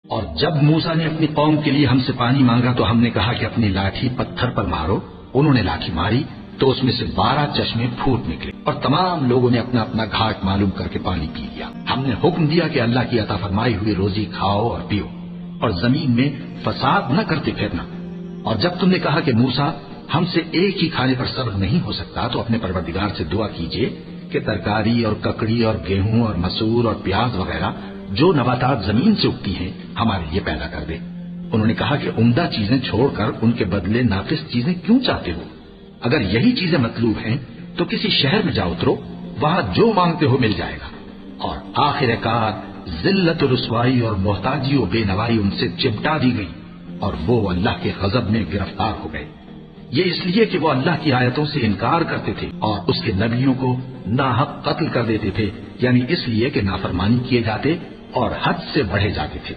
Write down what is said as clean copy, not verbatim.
और जब मूसा ने अपनी कौम के लिए हमसे पानी मांगा तो हमने कहा कि अपनी लाठी पत्थर पर मारो। उन्होंने लाठी मारी तो उसमें से 12 चश्मे फूट निकले और तमाम लोगों ने अपना अपना घाट मालूम करके पानी पी लिया। हमने हुक्म दिया कि अल्लाह की अता फरमाई हुई रोजी खाओ और पियो और जमीन में फसाद न करते फिरना। और जब तुमने कहा कि मूसा हमसे एक ही खाने पर सब्र नहीं हो सकता तो अपने परवरदिगार से दुआ कीजिए कि तरकारी और ककड़ी और गेहूं और मसूर और प्याज वगैरह जो नबातात जमीन से उगती हैं हमारे लिए पैदा कर दे। उन्होंने कहा कि उम्दा चीजें छोड़कर उनके बदले नाकिस चीजें क्यों चाहते हो? अगर यही चीजें मतलूब हैं तो किसी शहर में जा उतरो, वहां जो मांगते हो मिल जाएगा। और आखिरकार जिल्लत रुसवाई और मोहताजी और बेनवाई उनसे चिमटा दी गई और वो अल्लाह के गजब में गिरफ्तार हो गए। ये इसलिए कि वो अल्लाह की आयतों से इनकार करते थे और उसके नबियों को नाहक कत्ल कर देते थे, यानी इसलिए कि नाफरमानी किए जाते और हद से बढ़े जाते थे।